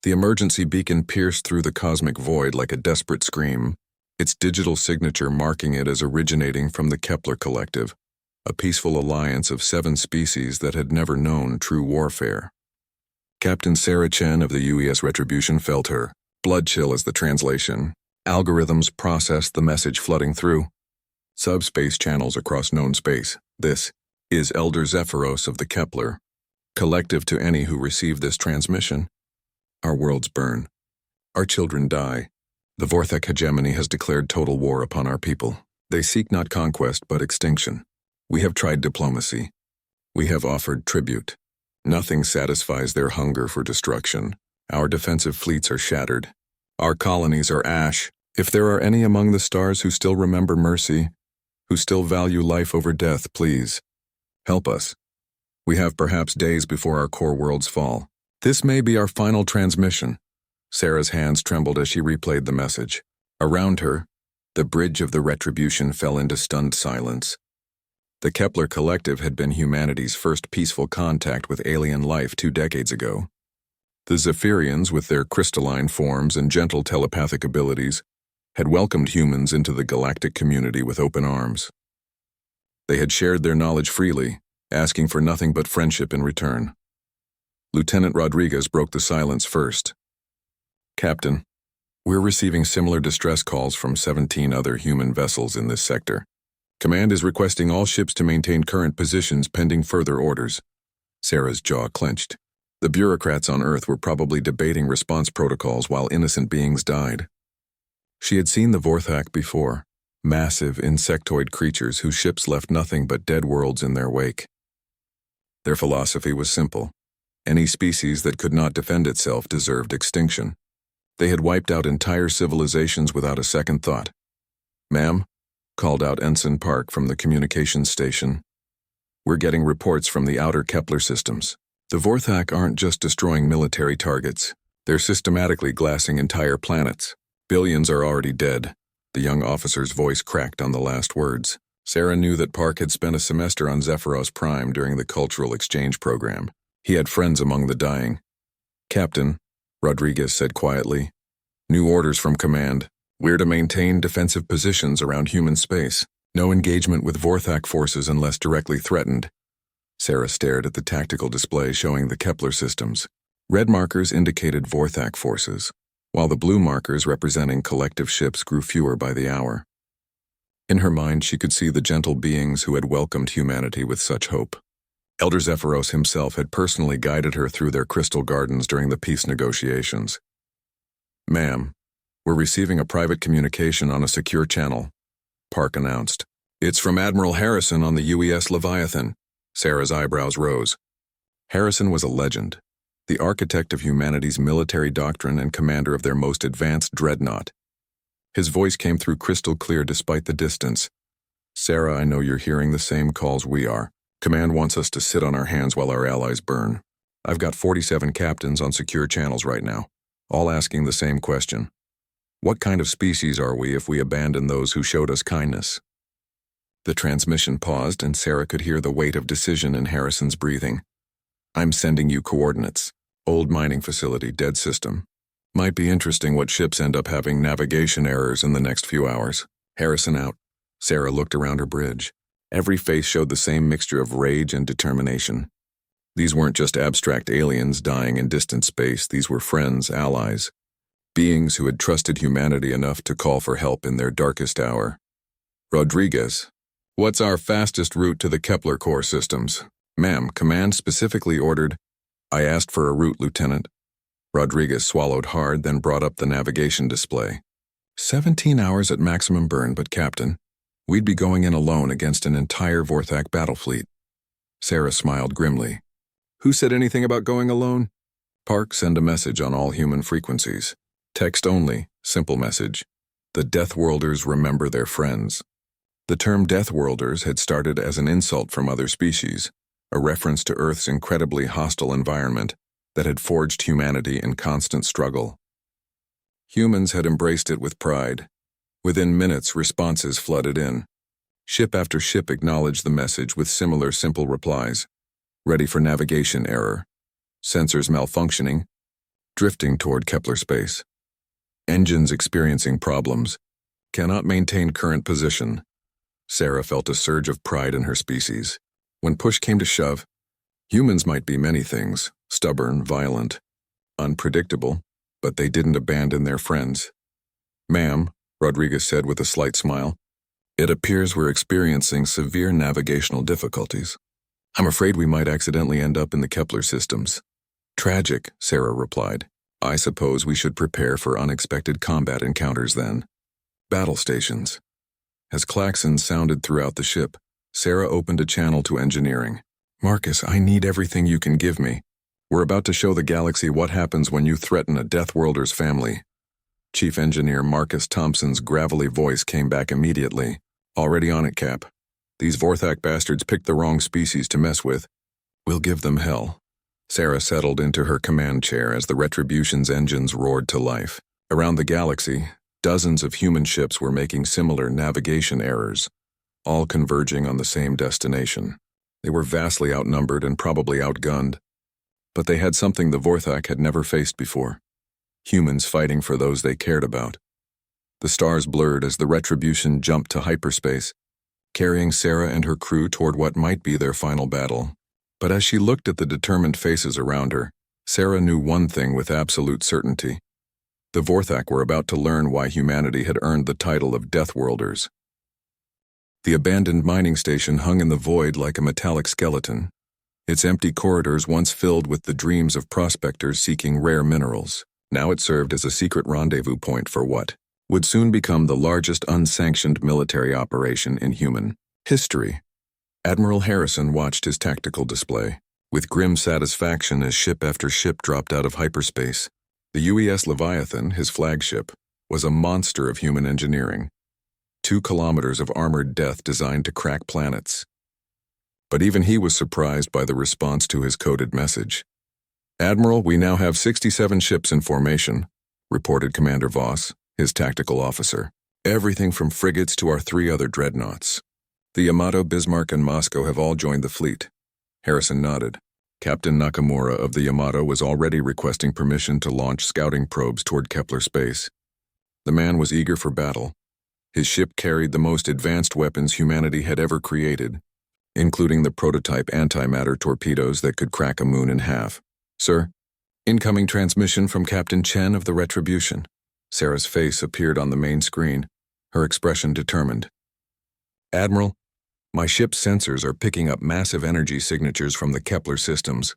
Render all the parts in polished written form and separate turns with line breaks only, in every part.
The emergency beacon pierced through the cosmic void like a desperate scream, its digital signature marking it as originating from the Kepler Collective, a peaceful alliance of 7 species that had never known true warfare. Captain Sarah Chen of the UES Retribution felt her blood chill as the translation. Algorithms processed the message flooding through subspace channels across known space. This is Elder Zephyros of the Kepler Collective. To any who receive this transmission, our worlds burn. Our children die. The Vorthak hegemony has declared total war upon our people. They seek not conquest but extinction. We have tried diplomacy. We have offered tribute. Nothing satisfies their hunger for destruction. Our defensive fleets are shattered. Our colonies are ash. If there are any among the stars who still remember mercy, who still value life over death, please, help us. We have perhaps days before our core worlds fall. This may be our final transmission. Sarah's hands trembled as she replayed the message. Around her, the bridge of the Retribution fell into stunned silence. The Kepler Collective had been humanity's first peaceful contact with alien life 2 decades ago. The Zephyrians, with their crystalline forms and gentle telepathic abilities, had welcomed humans into the galactic community with open arms. They had shared their knowledge freely, asking for nothing but friendship in return. Lieutenant Rodriguez broke the silence first. Captain, we're receiving similar distress calls from 17 other human vessels in this sector. Command is requesting all ships to maintain current positions pending further orders. Sarah's jaw clenched. The bureaucrats on Earth were probably debating response protocols while innocent beings died. She had seen the Vorthak before, massive insectoid creatures whose ships left nothing but dead worlds in their wake. Their philosophy was simple. Any species that could not defend itself deserved extinction. They had wiped out entire civilizations without a second thought. "Ma'am," called out Ensign Park from the communications station, "we're getting reports from the outer Kepler systems. The Vorthak aren't just destroying military targets. They're systematically glassing entire planets. Billions are already dead." The young officer's voice cracked on the last words. Sarah knew that Park had spent a semester on Zephyros Prime during the cultural exchange program. He had friends among the dying. "Captain," Rodriguez said quietly, "new orders from command. We're to maintain defensive positions around human space. No engagement with Vorthak forces unless directly threatened." Sarah stared at the tactical display showing the Kepler systems. Red markers indicated Vorthak forces, while the blue markers representing collective ships grew fewer by the hour. In her mind, she could see the gentle beings who had welcomed humanity with such hope. Elder Zephyros himself had personally guided her through their crystal gardens during the peace negotiations. "Ma'am, we're receiving a private communication on a secure channel," Park announced. "It's from Admiral Harrison on the UES Leviathan." Sarah's eyebrows rose. Harrison was a legend, the architect of humanity's military doctrine and commander of their most advanced dreadnought. His voice came through crystal clear despite the distance. "Sarah, I know you're hearing the same calls we are. Command wants us to sit on our hands while our allies burn. I've got 47 captains on secure channels right now, all asking the same question. What kind of species are we if we abandon those who showed us kindness?" The transmission paused, and Sarah could hear the weight of decision in Harrison's breathing. "I'm sending you coordinates. Old mining facility, dead system. Might be interesting what ships end up having navigation errors in the next few hours." Harrison out. Sarah looked around her bridge. Every face showed the same mixture of rage and determination. These weren't just abstract aliens dying in distant space. These were friends, allies, beings who had trusted humanity enough to call for help in their darkest hour. "Rodriguez, what's our fastest route to the Kepler core systems?" "Ma'am, command specifically ordered." "I asked for a route, Lieutenant." Rodriguez swallowed hard, then brought up the navigation display. 17 hours at maximum burn, but Captain, we'd be going in alone against an entire Vorthak battle fleet. Sarah smiled grimly. "Who said anything about going alone?" "Park, send a message on all human frequencies. Text only, simple message. The Deathworlders remember their friends." The term Deathworlders had started as an insult from other species, a reference to Earth's incredibly hostile environment that had forged humanity in constant struggle. Humans had embraced it with pride. Within minutes, responses flooded in. Ship after ship acknowledged the message with similar simple replies. "Ready for navigation error. Sensors malfunctioning. drifting toward Kepler space. Engines experiencing problems. Cannot maintain current position. Sarah felt a surge of pride in her species. When push came to shove, humans might be many things, stubborn, violent, unpredictable, but they didn't abandon their friends. "Ma'am," Rodriguez said with a slight smile, "it appears we're experiencing severe navigational difficulties. I'm afraid we might accidentally end up in the Kepler systems." "Tragic," Sarah replied. "I suppose we should prepare for unexpected combat encounters then." Battle stations. As klaxons sounded throughout the ship, Sarah opened a channel to engineering. "Marcus, I need everything you can give me. We're about to show the galaxy what happens when you threaten a Deathworlders family." Chief Engineer Marcus Thompson's gravelly voice came back immediately. "Already on it, Cap. These Vorthak bastards picked the wrong species to mess with. We'll give them hell." Sarah settled into her command chair as the Retribution's engines roared to life. Around the galaxy, dozens of human ships were making similar navigation errors, all converging on the same destination. They were vastly outnumbered and probably outgunned, but they had something the Vorthak had never faced before: humans fighting for those they cared about. The stars blurred as the Retribution jumped to hyperspace, carrying Sarah and her crew toward what might be their final battle. But as she looked at the determined faces around her, Sarah knew one thing with absolute certainty. The Vorthak were about to learn why humanity had earned the title of Deathworlders. The abandoned mining station hung in the void like a metallic skeleton, its empty corridors once filled with the dreams of prospectors seeking rare minerals. Now it served as a secret rendezvous point for what would soon become the largest unsanctioned military operation in human history. Admiral Harrison watched his tactical display with grim satisfaction as ship after ship dropped out of hyperspace. The UES Leviathan, his flagship, was a monster of human engineering. 2 kilometers of armored death designed to crack planets. But even he was surprised by the response to his coded message. "Admiral, we now have 67 ships in formation," reported Commander Voss, his tactical officer. "Everything from frigates to our 3 other dreadnoughts. The Yamato, Bismarck, and Moscow have all joined the fleet." Harrison nodded. Captain Nakamura of the Yamato was already requesting permission to launch scouting probes toward Kepler space. The man was eager for battle. His ship carried the most advanced weapons humanity had ever created, including the prototype antimatter torpedoes that could crack a moon in half. "Sir, incoming transmission from Captain Chen of the Retribution." Sarah's face appeared on the main screen, her expression determined. "Admiral, my ship's sensors are picking up massive energy signatures from the Kepler systems.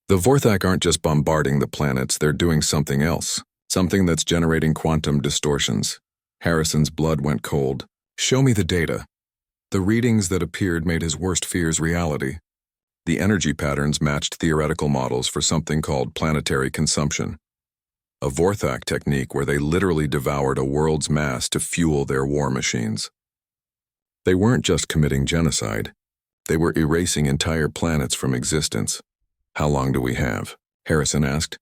The Vorthak aren't just bombarding the planets, they're doing something else, something that's generating quantum distortions." Harrison's blood went cold. "Show me the data." The readings that appeared made his worst fears reality. The energy patterns matched theoretical models for something called planetary consumption, a Vorthak technique where they literally devoured a world's mass to fuel their war machines. They weren't just committing genocide. They were erasing entire planets from existence. "How long do we have?" Harrison asked.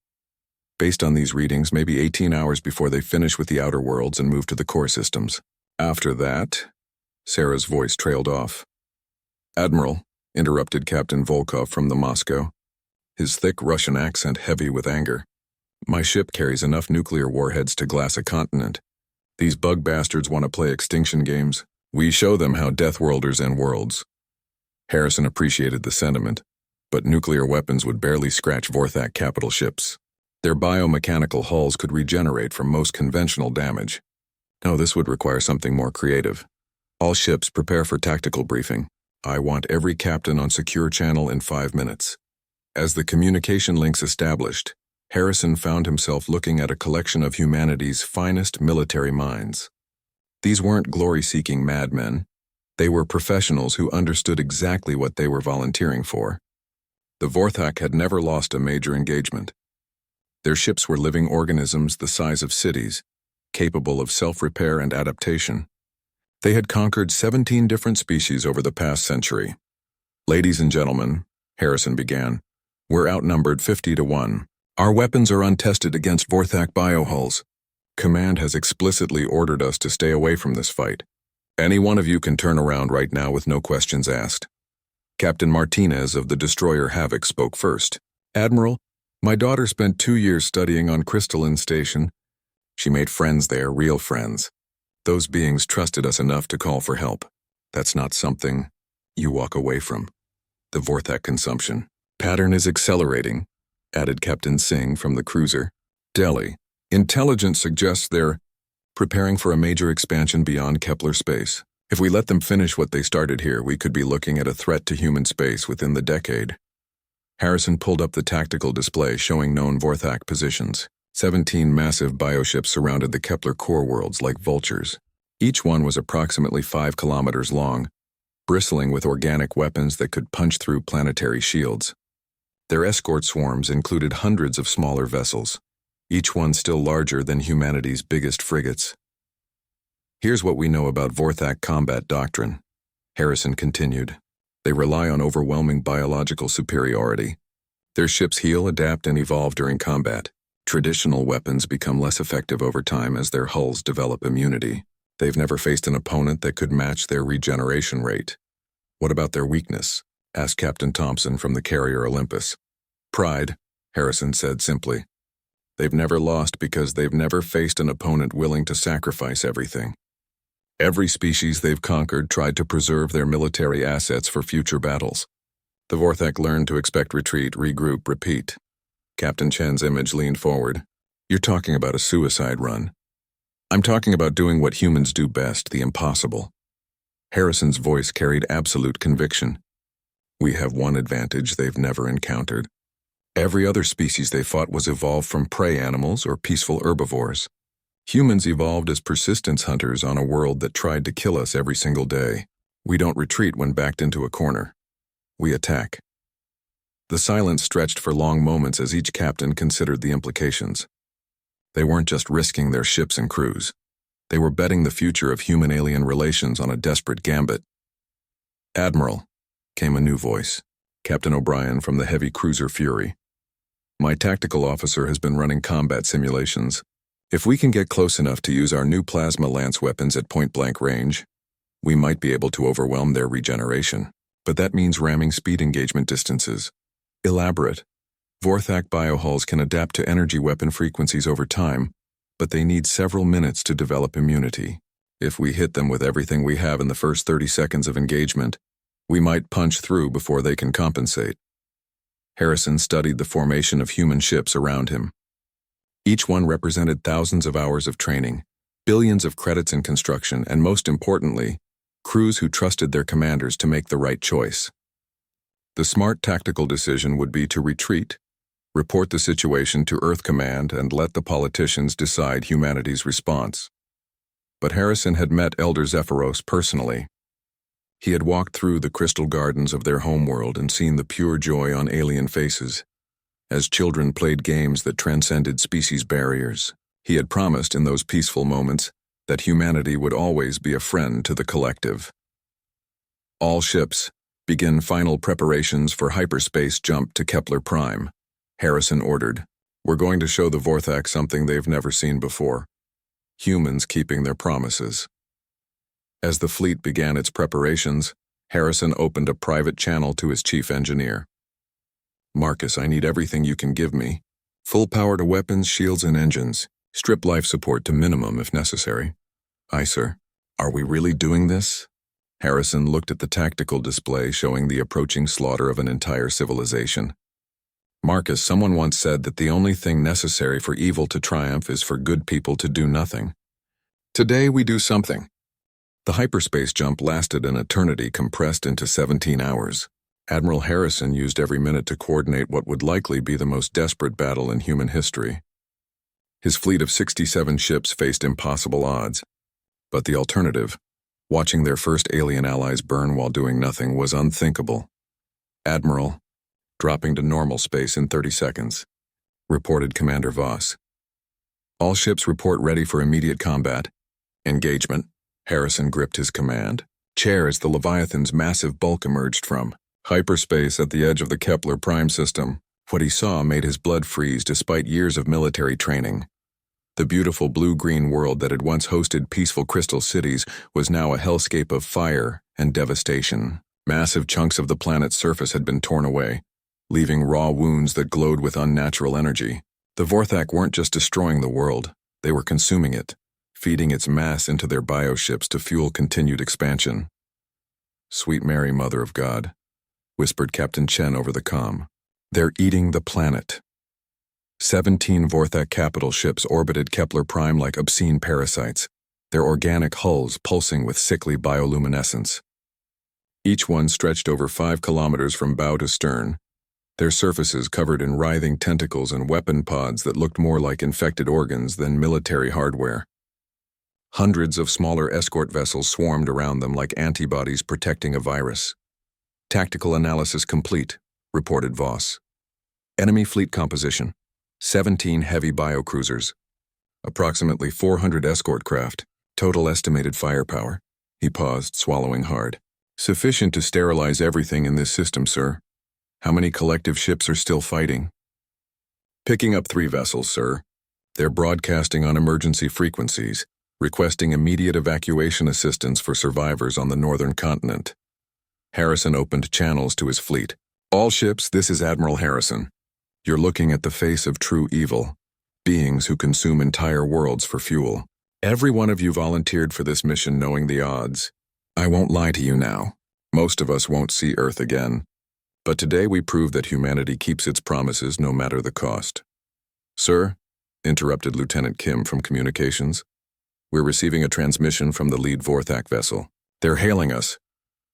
"Based on these readings, maybe 18 hours before they finish with the outer worlds and move to the core systems. After that..." Sarah's voice trailed off. "Admiral," interrupted Captain Volkov from the Moscow, his thick Russian accent heavy with anger, "my ship carries enough nuclear warheads to glass a continent. These bug bastards want to play extinction games. We show them how Deathworlders end worlds." Harrison appreciated the sentiment, but nuclear weapons would barely scratch Vorthak capital ships. Their biomechanical hulls could regenerate from most conventional damage. No, this would require something more creative. "All ships prepare for tactical briefing. I want every captain on secure channel in 5 minutes." As the communication links established, Harrison found himself looking at a collection of humanity's finest military minds. These weren't glory-seeking madmen. They were professionals who understood exactly what they were volunteering for. The Vorthak had never lost a major engagement. Their ships were living organisms the size of cities, capable of self-repair and adaptation. They had conquered 17 different species over the past century. "Ladies and gentlemen," Harrison began, "we're outnumbered 50 to 1. Our weapons are untested against Vorthak biohulls. Command has explicitly ordered us to stay away from this fight. Any one of you can turn around right now with no questions asked." Captain Martinez of the destroyer Havoc spoke first. "Admiral, My daughter spent 2 years studying on Crystalline Station. She made friends there, real friends. Those beings trusted us enough to call for help. That's not something you walk away from. The Vorthak consumption pattern is accelerating, added Captain Singh from the cruiser. Delhi. Intelligence suggests they're preparing for a major expansion beyond Kepler space. If we let them finish what they started here, we could be looking at a threat to human space within the decade. Harrison pulled up the tactical display showing known Vorthak positions. 17 massive bioships surrounded the Kepler core worlds like vultures. Each one was approximately 5 kilometers long, bristling with organic weapons that could punch through planetary shields. Their escort swarms included hundreds of smaller vessels, each one still larger than humanity's biggest frigates. Here's what we know about Vorthak combat doctrine, Harrison continued. They rely on overwhelming biological superiority. Their ships heal, adapt, and evolve during combat. Traditional weapons become less effective over time as their hulls develop immunity. They've never faced an opponent that could match their regeneration rate. What about their weakness? Asked Captain Thompson from the carrier Olympus. Pride, Harrison said simply. They've never lost because they've never faced an opponent willing to sacrifice everything. Every species they've conquered tried to preserve their military assets for future battles. The Vorthak learned to expect retreat, regroup, repeat. Captain Chen's image leaned forward. You're talking about a suicide run. I'm talking about doing what humans do best, the impossible. Harrison's voice carried absolute conviction. We have one advantage they've never encountered. Every other species they fought was evolved from prey animals or peaceful herbivores. Humans evolved as persistence hunters on a world that tried to kill us every single day. We don't retreat when backed into a corner. We attack. The silence stretched for long moments as each captain considered the implications. They weren't just risking their ships and crews. They were betting the future of human-alien relations on a desperate gambit. Admiral, came a new voice. Captain O'Brien from the heavy cruiser Fury. My tactical officer has been running combat simulations. If we can get close enough to use our new plasma lance weapons at point-blank range, we might be able to overwhelm their regeneration. But that means ramming speed engagement distances. Elaborate. Vorthak biohulls can adapt to energy weapon frequencies over time, but they need several minutes to develop immunity. If we hit them with everything we have in the first 30 seconds of engagement, we might punch through before they can compensate. Harrison studied the formation of human ships around him. Each one represented thousands of hours of training, billions of credits in construction, and most importantly, crews who trusted their commanders to make the right choice. The smart tactical decision would be to retreat, report the situation to Earth Command, and let the politicians decide humanity's response. But Harrison had met Elder Zephyros personally. He had walked through the crystal gardens of their homeworld and seen the pure joy on alien faces. As children played games that transcended species barriers, he had promised in those peaceful moments that humanity would always be a friend to the collective. All ships, begin final preparations for hyperspace jump to Kepler Prime, Harrison ordered. We're going to show the Vorthak something they've never seen before. Humans keeping their promises. As the fleet began its preparations, Harrison opened a private channel to his chief engineer. Marcus, I need everything you can give me. Full power to weapons, shields, and engines. Strip life support to minimum if necessary. Aye, sir. Are we really doing this? Harrison looked at the tactical display showing the approaching slaughter of an entire civilization. Marcus, someone once said that the only thing necessary for evil to triumph is for good people to do nothing. Today we do something. The hyperspace jump lasted an eternity compressed into 17 hours. Admiral Harrison used every minute to coordinate what would likely be the most desperate battle in human history. His fleet of 67 ships faced impossible odds, but the alternative, watching their first alien allies burn while doing nothing, was unthinkable. Admiral, dropping to normal space in 30 seconds, reported Commander Voss. All ships report ready for immediate combat. Engagement. Harrison gripped his command chair as the Leviathan's massive bulk emerged from hyperspace at the edge of the Kepler Prime system. What he saw made his blood freeze despite years of military training. The beautiful blue-green world that had once hosted peaceful crystal cities was now a hellscape of fire and devastation. Massive chunks of the planet's surface had been torn away. leaving raw wounds that glowed with unnatural energy. The Vorthak weren't just destroying the world, they were consuming it, feeding its mass into their bioships to fuel continued expansion. "Sweet Mary, Mother of God," whispered Captain Chen over the comm. "They're eating the planet." 17 Vorthak capital ships orbited Kepler Prime like obscene parasites, their organic hulls pulsing with sickly bioluminescence. Each one stretched over 5 kilometers from bow to stern, their surfaces covered in writhing tentacles and weapon pods that looked more like infected organs than military hardware. Hundreds of smaller escort vessels swarmed around them like antibodies protecting a virus. "Tactical analysis complete," reported Voss. "Enemy fleet composition: 17 heavy biocruisers, approximately 400 escort craft, total estimated firepower." He paused, swallowing hard. "Sufficient to sterilize everything in this system, sir. How many collective ships are still fighting?" "Picking up 3 vessels, sir. They're broadcasting on emergency frequencies, requesting immediate evacuation assistance for survivors on the northern continent." Harrison opened channels to his fleet. "All ships, this is Admiral Harrison. You're looking at the face of true evil, beings who consume entire worlds for fuel. Every one of you volunteered for this mission knowing the odds. I won't lie to you now. Most of us won't see Earth again. But today we prove that humanity keeps its promises no matter the cost." "Sir," interrupted Lieutenant Kim from communications, "we're receiving a transmission from the lead Vorthak vessel. They're hailing us.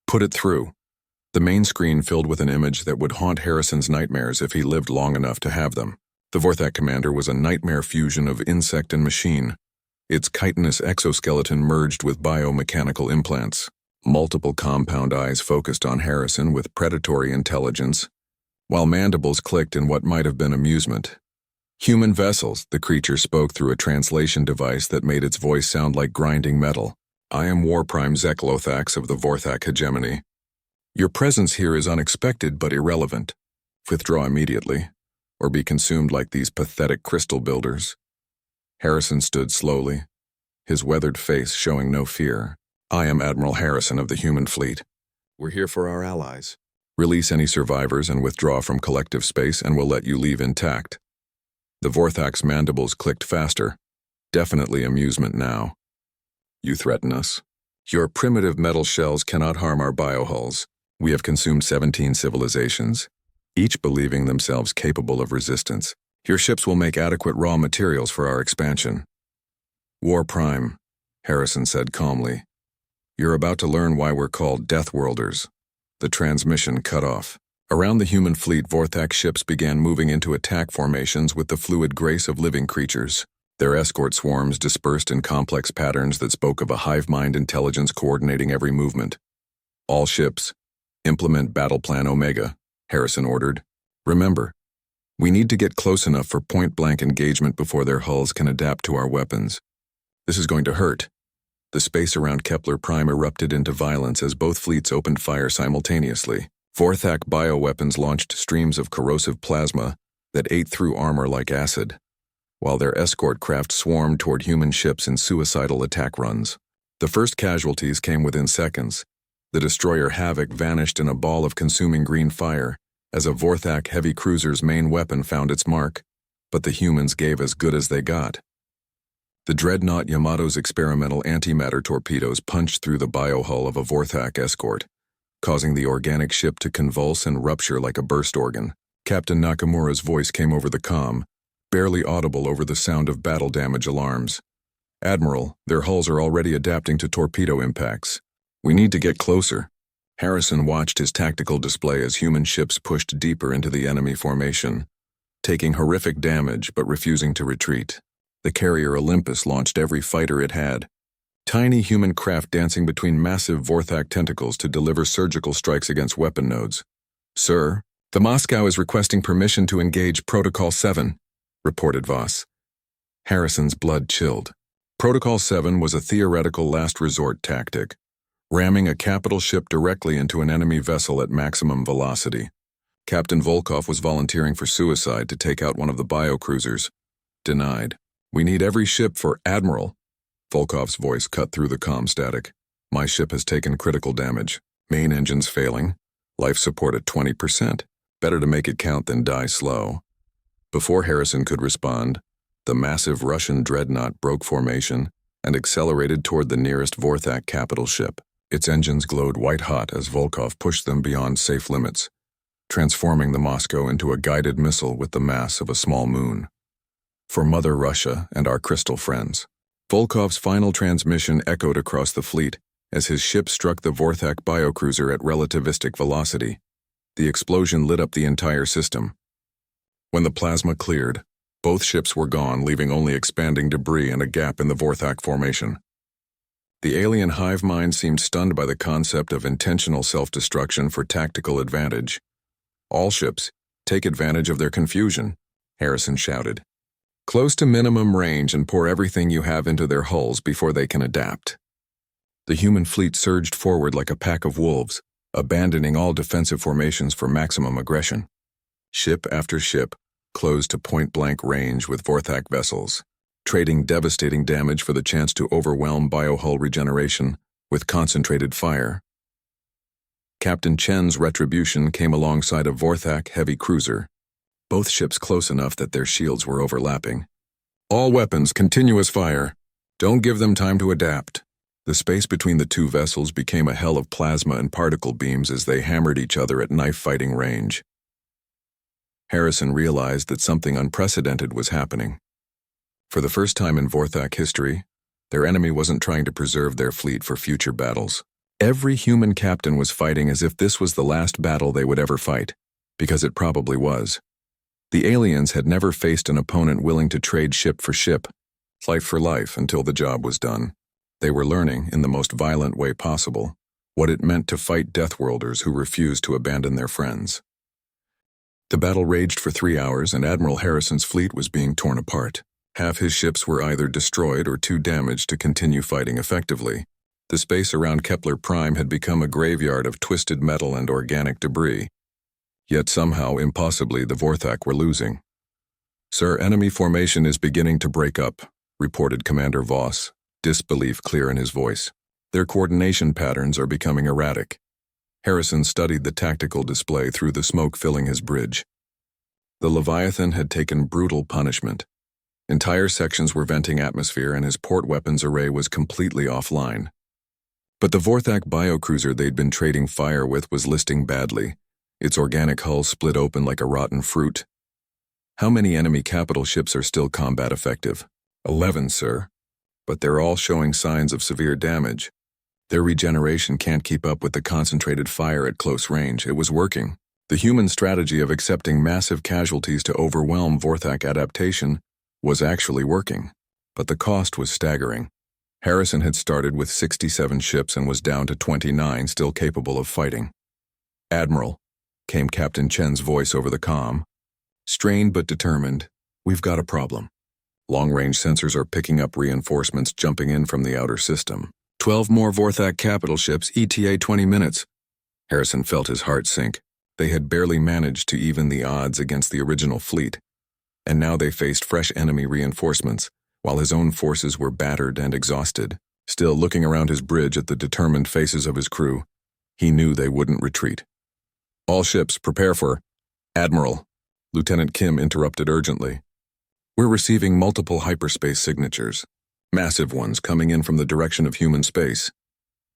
Put it through." The main screen filled with an image that would haunt Harrison's nightmares if he lived long enough to have them. The Vorthak commander was a nightmare fusion of insect and machine, its chitinous exoskeleton merged with biomechanical implants. Multiple compound eyes focused on Harrison with predatory intelligence, while mandibles clicked in what might have been amusement. "Human vessels," the creature spoke through a translation device that made its voice sound like grinding metal. "I am War Prime Zeklothax of the Vorthak hegemony. Your presence here is unexpected but irrelevant. Withdraw immediately, or be consumed like these pathetic crystal builders." Harrison stood slowly, his weathered face showing no fear. "I am Admiral Harrison of the human fleet. We're here for our allies. Release any survivors and withdraw from collective space and we'll let you leave intact." The Vorthak's mandibles clicked faster. Definitely amusement now. "You threaten us. Your primitive metal shells cannot harm our biohulls. We have consumed 17 civilizations, each believing themselves capable of resistance. Your ships will make adequate raw materials for our expansion." "War Prime," Harrison said calmly. "You're about to learn why we're called Deathworlders." The transmission cut off. Around the human fleet, Vorthak ships began moving into attack formations with the fluid grace of living creatures. Their escort swarms dispersed in complex patterns that spoke of a hive mind intelligence coordinating every movement. "All ships, implement Battle Plan Omega," Harrison ordered. "Remember, we need to get close enough for point-blank engagement before their hulls can adapt to our weapons. This is going to hurt." The space around Kepler Prime erupted into violence as both fleets opened fire simultaneously. Vorthak bioweapons launched streams of corrosive plasma that ate through armor like acid, while their escort craft swarmed toward human ships in suicidal attack runs. The first casualties came within seconds. The destroyer Havoc vanished in a ball of consuming green fire as a Vorthak heavy cruiser's main weapon found its mark, but the humans gave as good as they got. The dreadnought Yamato's experimental antimatter torpedoes punched through the biohull of a Vorthak escort, causing the organic ship to convulse and rupture like a burst organ. Captain Nakamura's voice came over the comm, barely audible over the sound of battle damage alarms. "Admiral, their hulls are already adapting to torpedo impacts. We need to get closer." Harrison watched his tactical display as human ships pushed deeper into the enemy formation, taking horrific damage but refusing to retreat. The carrier Olympus launched every fighter it had, tiny human craft dancing between massive Vorthak tentacles to deliver surgical strikes against weapon nodes. "Sir, the Moscow is requesting permission to engage Protocol 7, reported Voss. Harrison's blood chilled. Protocol 7 was a theoretical last resort tactic, ramming a capital ship directly into an enemy vessel at maximum velocity. Captain Volkov was volunteering for suicide to take out one of the biocruisers. Denied. "We need every ship for Admiral." Volkov's voice cut through the comm static. "My ship has taken critical damage. Main engines failing. Life support at 20%. Better to make it count than die slow. Before Harrison could respond, the massive Russian dreadnought broke formation and accelerated toward the nearest Vorthak capital ship. Its engines glowed white-hot as Volkov pushed them beyond safe limits, transforming the Moscow into a guided missile with the mass of a small moon. For Mother Russia and our crystal friends. Volkov's final transmission echoed across the fleet as his ship struck the Vorthak biocruiser at relativistic velocity. The explosion lit up the entire system. When the plasma cleared, both ships were gone, leaving only expanding debris and a gap in the Vorthak formation. The alien hive mind seemed stunned by the concept of intentional self-destruction for tactical advantage. All ships, take advantage of their confusion, Harrison shouted. Close to minimum range and pour everything you have into their hulls before they can adapt. The human fleet surged forward like a pack of wolves, abandoning all defensive formations for maximum aggression. Ship after ship closed to point-blank range with Vorthak vessels, trading devastating damage for the chance to overwhelm biohull regeneration with concentrated fire. Captain Chen's retribution came alongside a Vorthak heavy cruiser, both ships close enough that their shields were overlapping. All weapons, continuous fire. Don't give them time to adapt. The space between the two vessels became a hell of plasma and particle beams as they hammered each other at knife-fighting range. Harrison realized that something unprecedented was happening. For the first time in Vorthak history, their enemy wasn't trying to preserve their fleet for future battles. Every human captain was fighting as if this was the last battle they would ever fight, because it probably was. The aliens had never faced an opponent willing to trade ship for ship, life for life until the job was done. They were learning, in the most violent way possible, what it meant to fight Deathworlders who refused to abandon their friends. The battle raged for 3 hours and Admiral Harrison's fleet was being torn apart. Half his ships were either destroyed or too damaged to continue fighting effectively. The space around Kepler Prime had become a graveyard of twisted metal and organic debris. Yet somehow, impossibly, the Vorthak were losing. Sir, enemy formation is beginning to break up, reported Commander Voss, disbelief clear in his voice. Their coordination patterns are becoming erratic. Harrison studied the tactical display through the smoke filling his bridge. The Leviathan had taken brutal punishment. Entire sections were venting atmosphere and his port weapons array was completely offline. But the Vorthak biocruiser they'd been trading fire with was listing badly, its organic hull split open like a rotten fruit. How many enemy capital ships are still combat effective? 11, sir. But they're all showing signs of severe damage. Their regeneration can't keep up with the concentrated fire at close range. It was working. The human strategy of accepting massive casualties to overwhelm Vorthak adaptation was actually working. But the cost was staggering. Harrison had started with 67 ships and was down to 29 still capable of fighting. Admiral, came Captain Chen's voice over the comm. Strained but determined, we've got a problem. Long-range sensors are picking up reinforcements jumping in from the outer system. 12 more Vorthak capital ships, ETA 20 minutes. Harrison felt his heart sink. They had barely managed to even the odds against the original fleet. And now they faced fresh enemy reinforcements, while his own forces were battered and exhausted. Still looking around his bridge at the determined faces of his crew, he knew they wouldn't retreat. All ships, prepare for... Admiral, Lieutenant Kim interrupted urgently. We're receiving multiple hyperspace signatures. Massive ones coming in from the direction of human space.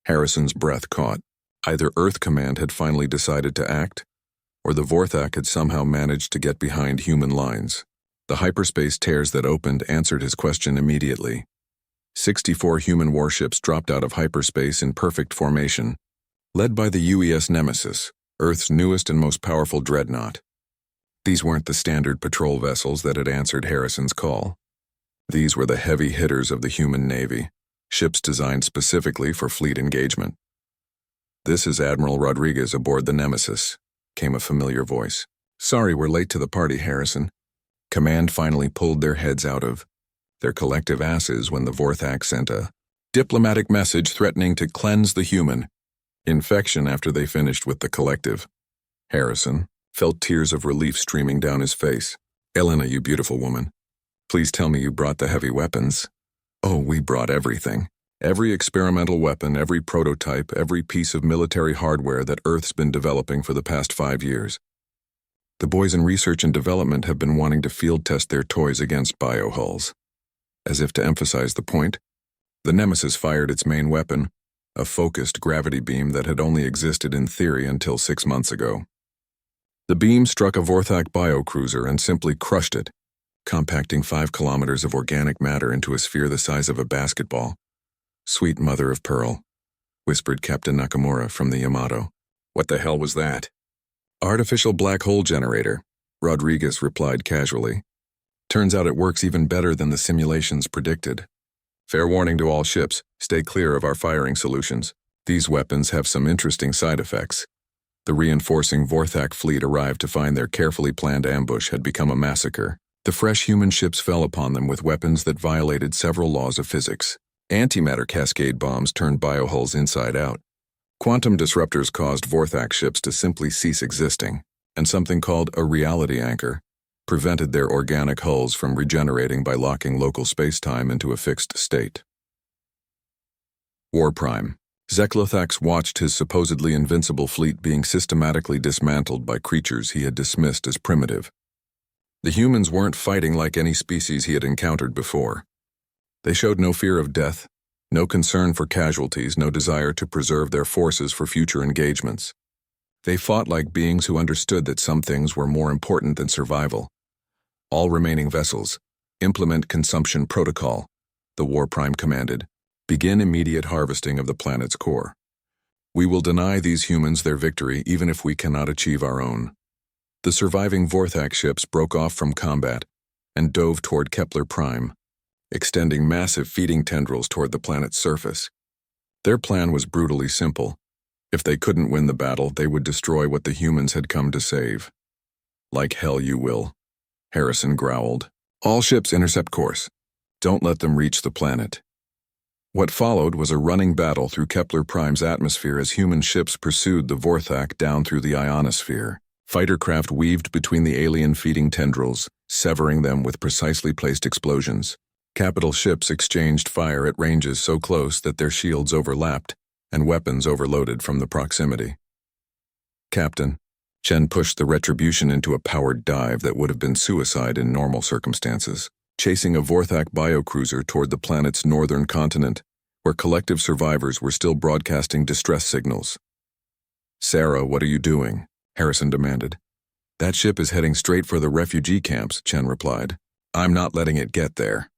Harrison's breath caught. Either Earth Command had finally decided to act, or the Vorthak had somehow managed to get behind human lines. The hyperspace tears that opened answered his question immediately. 64 human warships dropped out of hyperspace in perfect formation, led by the UES Nemesis, Earth's newest and most powerful dreadnought. These weren't the standard patrol vessels that had answered Harrison's call. These were the heavy hitters of the human navy, ships designed specifically for fleet engagement. This is Admiral Rodriguez aboard the Nemesis, came a familiar voice. Sorry we're late to the party, Harrison. Command finally pulled their heads out of their collective asses when the Vorthak sent a diplomatic message threatening to cleanse the human infection after they finished with the collective. Harrison felt tears of relief streaming down his face. Elena, you beautiful woman. Please tell me you brought the heavy weapons. Oh, we brought everything. Every experimental weapon, every prototype, every piece of military hardware that Earth's been developing for the past 5 years. The boys in research and development have been wanting to field test their toys against biohulls. As if to emphasize the point, the Nemesis fired its main weapon, a focused gravity beam that had only existed in theory until 6 months ago. The beam struck a Vorthak biocruiser and simply crushed it, compacting 5 kilometers of organic matter into a sphere the size of a basketball. "Sweet mother of pearl," whispered Captain Nakamura from the Yamato. "What the hell was that?" "Artificial black hole generator," Rodriguez replied casually. "Turns out it works even better than the simulations predicted. Fair warning to all ships, stay clear of our firing solutions. These weapons have some interesting side effects." The reinforcing Vorthak fleet arrived to find their carefully planned ambush had become a massacre. The fresh human ships fell upon them with weapons that violated several laws of physics. Antimatter cascade bombs turned biohulls inside out. Quantum disruptors caused Vorthak ships to simply cease existing, and something called a reality anchor prevented their organic hulls from regenerating by locking local space-time into a fixed state. War Prime. Zeklothax watched his supposedly invincible fleet being systematically dismantled by creatures he had dismissed as primitive. The humans weren't fighting like any species he had encountered before. They showed no fear of death, no concern for casualties, no desire to preserve their forces for future engagements. They fought like beings who understood that some things were more important than survival. "All remaining vessels, implement consumption protocol," the War Prime commanded. "Begin immediate harvesting of the planet's core. We will deny these humans their victory even if we cannot achieve our own." The surviving Vorthak ships broke off from combat and dove toward Kepler Prime, extending massive feeding tendrils toward the planet's surface. Their plan was brutally simple. If they couldn't win the battle, they would destroy what the humans had come to save. "Like hell you will," Harrison growled. "All ships intercept course. Don't let them reach the planet." What followed was a running battle through Kepler Prime's atmosphere as human ships pursued the Vorthak down through the ionosphere. Fighter craft weaved between the alien feeding tendrils, severing them with precisely placed explosions. Capital ships exchanged fire at ranges so close that their shields overlapped and weapons overloaded from the proximity. "Captain," Chen pushed the Retribution into a powered dive that would have been suicide in normal circumstances, chasing a Vorthak biocruiser toward the planet's northern continent, where collective survivors were still broadcasting distress signals. "Sarah, what are you doing?" Harrison demanded. "That ship is heading straight for the refugee camps," Chen replied. "I'm not letting it get there."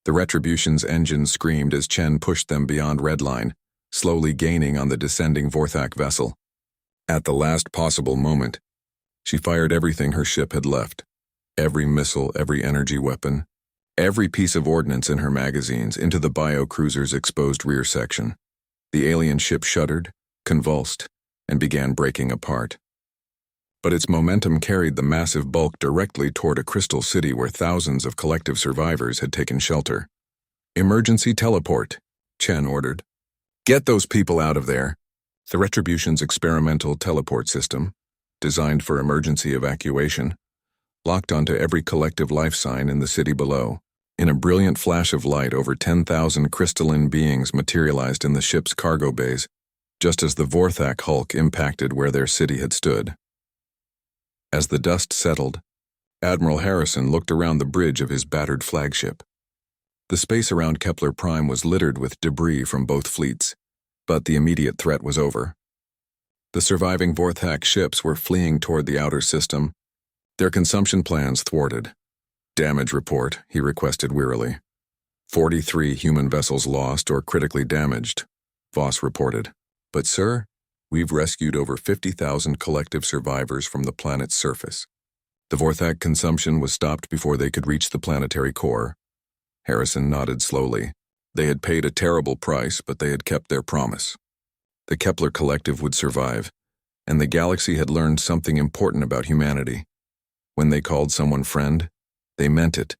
The Retribution's engines screamed as Chen pushed them beyond redline, slowly gaining on the descending Vorthak vessel. At the last possible moment, she fired everything her ship had left. Every missile, every energy weapon, every piece of ordnance in her magazines into the biocruiser's exposed rear section. The alien ship shuddered, convulsed, and began breaking apart. But its momentum carried the massive bulk directly toward a crystal city where thousands of collective survivors had taken shelter. "Emergency teleport," Chen ordered. "Get those people out of there." The Retribution's experimental teleport system, designed for emergency evacuation, locked onto every collective life sign in the city below. In a brilliant flash of light, over 10,000 crystalline beings materialized in the ship's cargo bays, just as the Vorthak hulk impacted where their city had stood. As the dust settled, Admiral Harrison looked around the bridge of his battered flagship. The space around Kepler Prime was littered with debris from both fleets, but the immediate threat was over. The surviving Vorthak ships were fleeing toward the outer system, their consumption plans thwarted. "Damage report," he requested wearily. 43 human vessels lost or critically damaged, Voss reported. "But sir, we've rescued over 50,000 collective survivors from the planet's surface." The Vorthak consumption was stopped before they could reach the planetary core. Harrison nodded slowly. They had paid a terrible price, but they had kept their promise. The Kepler Collective would survive, and the galaxy had learned something important about humanity. When they called someone friend, they meant it.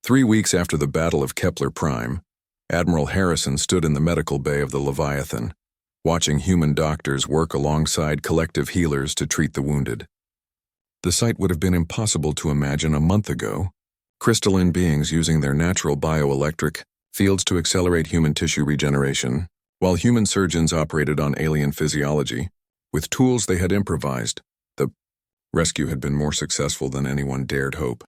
3 weeks after the Battle of Kepler Prime, Admiral Harrison stood in the medical bay of the Leviathan, watching human doctors work alongside collective healers to treat the wounded. The sight would have been impossible to imagine a month ago. Crystalline beings using their natural bioelectric fields to accelerate human tissue regeneration, while human surgeons operated on alien physiology, with tools they had improvised. The Rescue had been more successful than anyone dared hope.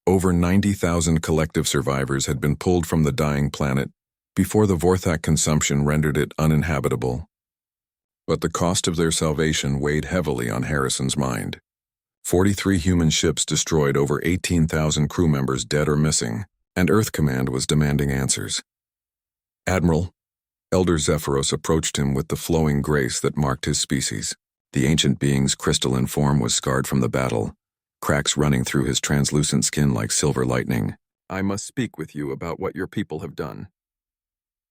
Over 90,000 collective survivors had been pulled from the dying planet before the Vorthak consumption rendered it uninhabitable. But the cost of their salvation weighed heavily on Harrison's mind. 43 human ships destroyed, over 18,000 crew members dead or missing, and Earth Command was demanding answers. "Admiral," Elder Zephyros approached him with the flowing grace that marked his species. The ancient being's crystalline form was scarred from the battle, cracks running through his translucent skin like silver lightning. "I must speak with you about what your people have done."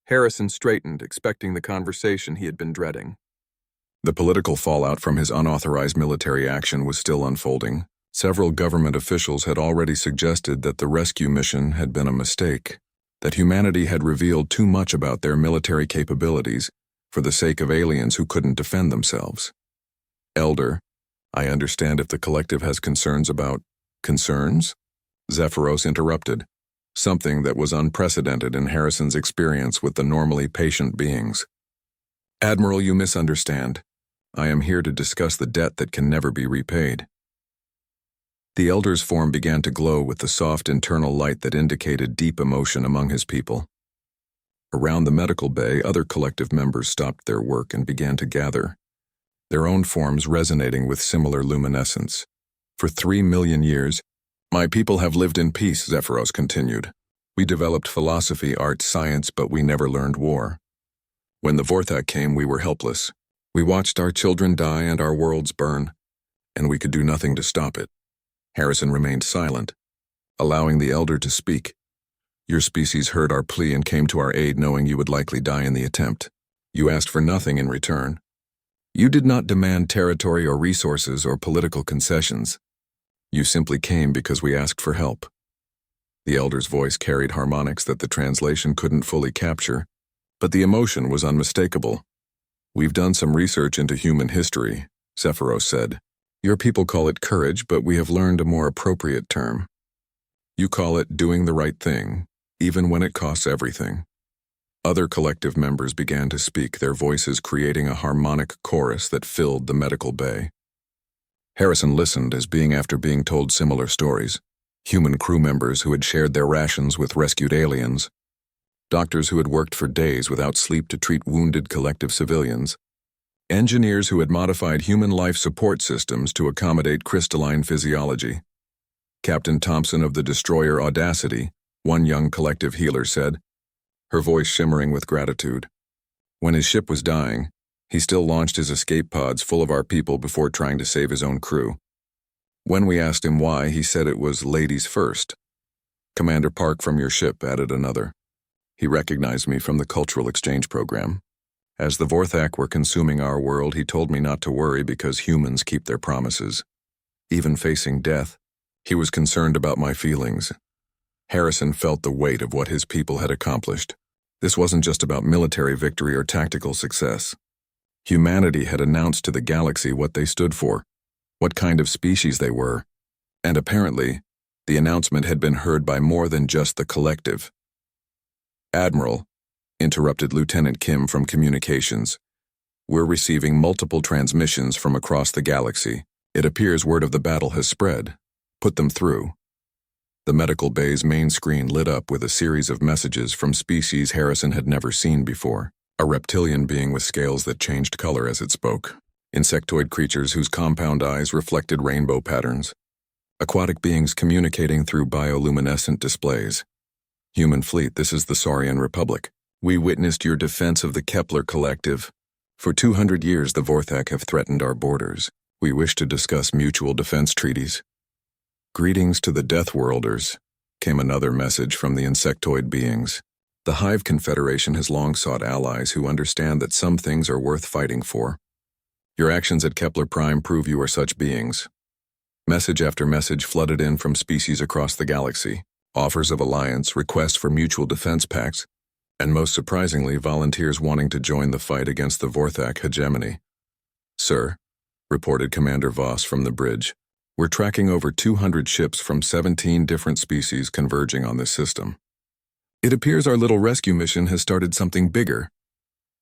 Harrison straightened, expecting the conversation he had been dreading. The political fallout from his unauthorized military action was still unfolding. Several government officials had already suggested that the rescue mission had been a mistake, that humanity had revealed too much about their military capabilities for the sake of aliens who couldn't defend themselves. "Elder, I understand if the collective has concerns about..." "Concerns?" Zephyros interrupted, something that was unprecedented in Harrison's experience with the normally patient beings. "Admiral, you misunderstand. I am here to discuss the debt that can never be repaid." The Elder's form began to glow with the soft internal light that indicated deep emotion among his people. Around the medical bay, other collective members stopped their work and began to gather, their own forms resonating with similar luminescence. "For 3 million years, my people have lived in peace," Zephyros continued. "We developed philosophy, art, science, but we never learned war. When the Vorthak came, we were helpless. We watched our children die and our worlds burn, and we could do nothing to stop it." Harrison remained silent, allowing the Elder to speak. "Your species heard our plea and came to our aid, knowing you would likely die in the attempt. You asked for nothing in return. You did not demand territory or resources or political concessions. You simply came because we asked for help." The Elder's voice carried harmonics that the translation couldn't fully capture, but the emotion was unmistakable. "We've done some research into human history," Zephyros said. "Your people call it courage, but we have learned a more appropriate term. You call it doing the right thing, even when it costs everything." Other collective members began to speak, their voices creating a harmonic chorus that filled the medical bay. Harrison listened as after being told similar stories. Human crew members who had shared their rations with rescued aliens, doctors who had worked for days without sleep to treat wounded collective civilians, engineers who had modified human life support systems to accommodate crystalline physiology. Captain Thompson of the destroyer Audacity, one young collective healer said, her voice shimmering with gratitude. When his ship was dying, he still launched his escape pods full of our people before trying to save his own crew. When we asked him why, he said it was ladies first. Commander Park from your ship, added another. He recognized me from the cultural exchange program. As the Vorthak were consuming our world, he told me not to worry because humans keep their promises. Even facing death, he was concerned about my feelings. Harrison felt the weight of what his people had accomplished. This wasn't just about military victory or tactical success. Humanity had announced to the galaxy what they stood for, what kind of species they were, and apparently, the announcement had been heard by more than just the collective. "Admiral," interrupted Lieutenant Kim from communications, "we're receiving multiple transmissions from across the galaxy. It appears word of the battle has spread. Put them through." The medical bay's main screen lit up with a series of messages from species Harrison had never seen before. A reptilian being with scales that changed color as it spoke. Insectoid creatures whose compound eyes reflected rainbow patterns. Aquatic beings communicating through bioluminescent displays. "Human fleet, this is the Saurian Republic. We witnessed your defense of the Kepler Collective. For 200 years the Vorthak have threatened our borders. We wish to discuss mutual defense treaties." "Greetings to the Deathworlders," came another message from the insectoid beings. "The Hive Confederation has long sought allies who understand that some things are worth fighting for. Your actions at Kepler Prime prove you are such beings." Message after message flooded in from species across the galaxy. Offers of alliance, requests for mutual defense pacts, and most surprisingly, volunteers wanting to join the fight against the Vorthak hegemony. "Sir," reported Commander Voss from the bridge, "we're tracking over 200 ships from 17 different species converging on this system. It appears our little rescue mission has started something bigger."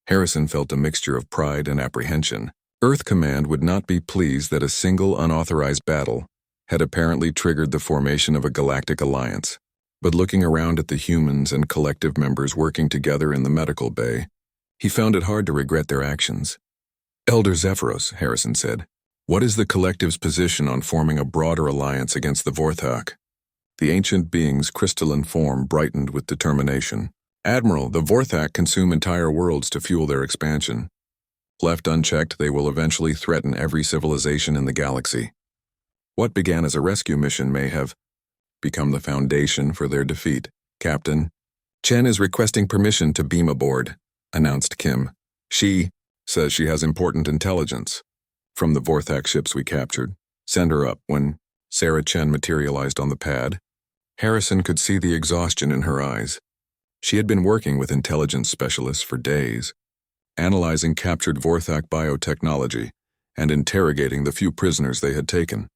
Harrison felt a mixture of pride and apprehension. Earth Command would not be pleased that a single unauthorized battle had apparently triggered the formation of a galactic alliance. But looking around at the humans and collective members working together in the medical bay, he found it hard to regret their actions. Elder Zephyros, Harrison said, what is the collective's position on forming a broader alliance against the Vorthak? The ancient being's crystalline form brightened with determination. Admiral, the Vorthak consume entire worlds to fuel their expansion. Left unchecked, they will eventually threaten every civilization in the galaxy. What began as a rescue mission may have become the foundation for their defeat. Captain, Chen is requesting permission to beam aboard, announced Kim. She says she has important intelligence from the Vorthak ships we captured. Send her up. When Sarah Chen materialized on the pad, Harrison could see the exhaustion in her eyes. She had been working with intelligence specialists for days, analyzing captured Vorthak biotechnology and interrogating the few prisoners they had taken.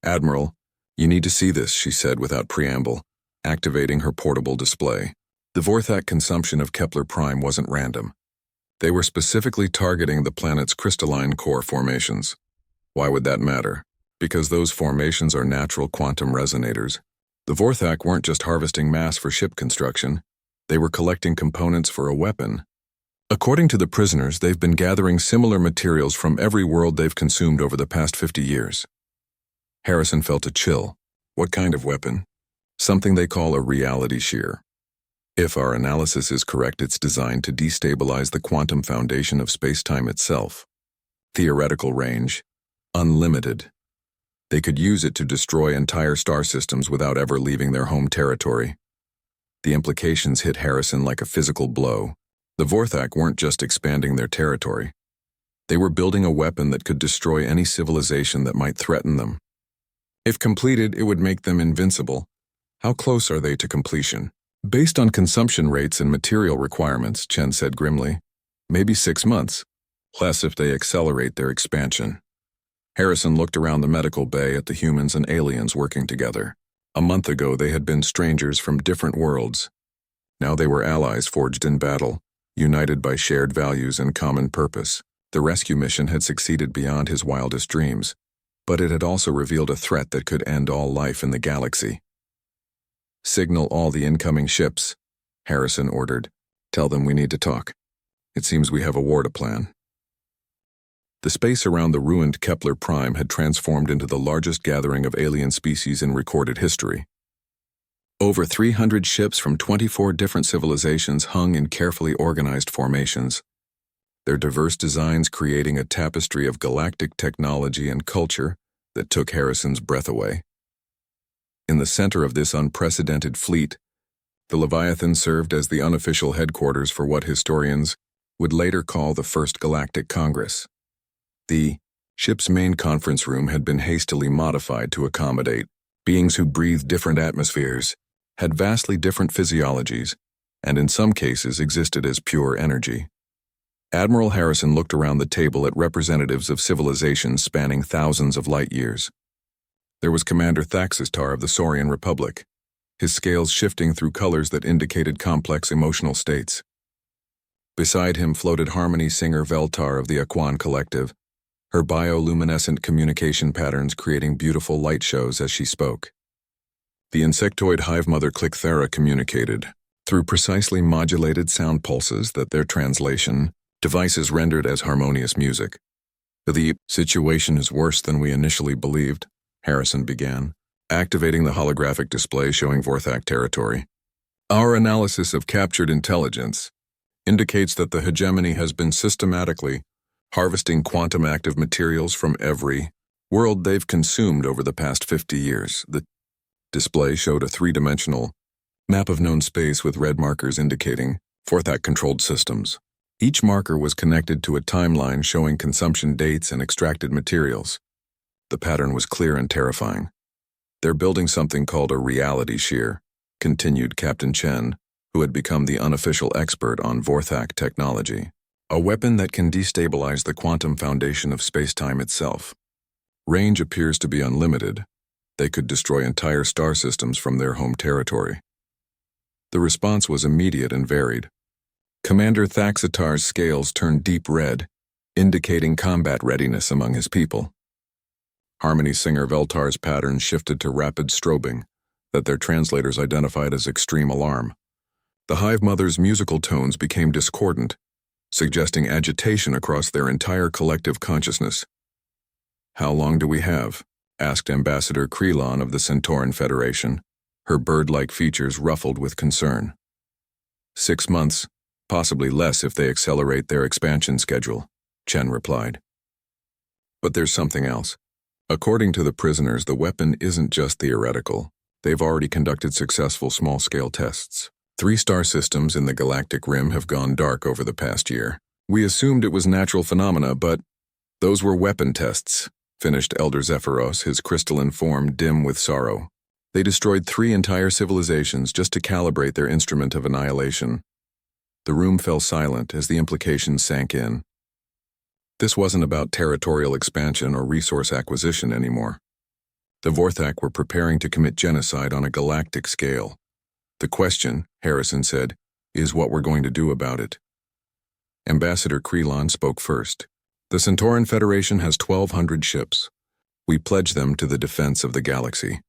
Admiral, you need to see this, she said without preamble, activating her portable display. The Vorthak consumption of Kepler Prime wasn't random. They were specifically targeting the planet's crystalline core formations. Why would that matter? Because those formations are natural quantum resonators. The Vorthak weren't just harvesting mass for ship construction, they were collecting components for a weapon. According to the prisoners, they've been gathering similar materials from every world they've consumed over the past 50 years. Harrison felt a chill. What kind of weapon? Something they call a reality shear. If our analysis is correct, it's designed to destabilize the quantum foundation of space-time itself. Theoretical range, unlimited. They could use it to destroy entire star systems without ever leaving their home territory. The implications hit Harrison like a physical blow. The Vorthak weren't just expanding their territory. They were building a weapon that could destroy any civilization that might threaten them. If completed, it would make them invincible. How close are they to completion? Based on consumption rates and material requirements, Chen said grimly, maybe 6 months, less if they accelerate their expansion. Harrison looked around the medical bay at the humans and aliens working together. A month ago, they had been strangers from different worlds. Now they were allies forged in battle, united by shared values and common purpose. The rescue mission had succeeded beyond his wildest dreams, but it had also revealed a threat that could end all life in the galaxy. Signal all the incoming ships, Harrison ordered. Tell them we need to talk. It seems we have a war to plan. The space around the ruined Kepler Prime had transformed into the largest gathering of alien species in recorded history. Over 300 ships from 24 different civilizations hung in carefully organized formations, their diverse designs creating a tapestry of galactic technology and culture that took Harrison's breath away. In the center of this unprecedented fleet, the Leviathan served as the unofficial headquarters for what historians would later call the First Galactic Congress. The ship's main conference room had been hastily modified to accommodate beings who breathed different atmospheres, had vastly different physiologies, and in some cases existed as pure energy. Admiral Harrison looked around the table at representatives of civilizations spanning thousands of light years. There was Commander Thaxistar of the Saurian Republic, his scales shifting through colors that indicated complex emotional states. Beside him floated Harmony Singer Veltar of the Aquan Collective, her bioluminescent communication patterns creating beautiful light shows as she spoke. The insectoid hive mother Clicthera communicated through precisely modulated sound pulses that their translation devices rendered as harmonious music. The situation is worse than we initially believed, Harrison began, activating the holographic display showing Vorthak territory. Our analysis of captured intelligence indicates that the hegemony has been systematically harvesting quantum-active materials from every world they've consumed over the past 50 years. The display showed a three-dimensional map of known space with red markers indicating Vorthak-controlled systems. Each marker was connected to a timeline showing consumption dates and extracted materials. The pattern was clear and terrifying. They're building something called a reality shear, continued Captain Chen, who had become the unofficial expert on Vorthak technology. A weapon that can destabilize the quantum foundation of space-time itself. Range appears to be unlimited. They could destroy entire star systems from their home territory. The response was immediate and varied. Commander Thaxitar's scales turned deep red, indicating combat readiness among his people. Harmony singer Veltar's pattern shifted to rapid strobing that their translators identified as extreme alarm. The Hive Mother's musical tones became discordant, suggesting agitation across their entire collective consciousness. "How long do we have?" asked Ambassador Krelon of the Centauran Federation, her bird-like features ruffled with concern. 6 months, possibly less if they accelerate their expansion schedule, Chen replied. But there's something else. According to the prisoners, the weapon isn't just theoretical. They've already conducted successful small-scale tests. 3 star systems in the galactic rim have gone dark over the past year. We assumed it was natural phenomena, but those were weapon tests, finished Elder Zephyros, his crystalline form dim with sorrow. They destroyed 3 entire civilizations just to calibrate their instrument of annihilation. The room fell silent as the implications sank in. This wasn't about territorial expansion or resource acquisition anymore. The Vorthak were preparing to commit genocide on a galactic scale. The question, Harrison said, is what we're going to do about it. Ambassador Krelon spoke first. The Centauran Federation has 1,200 ships. We pledge them to the defense of the galaxy.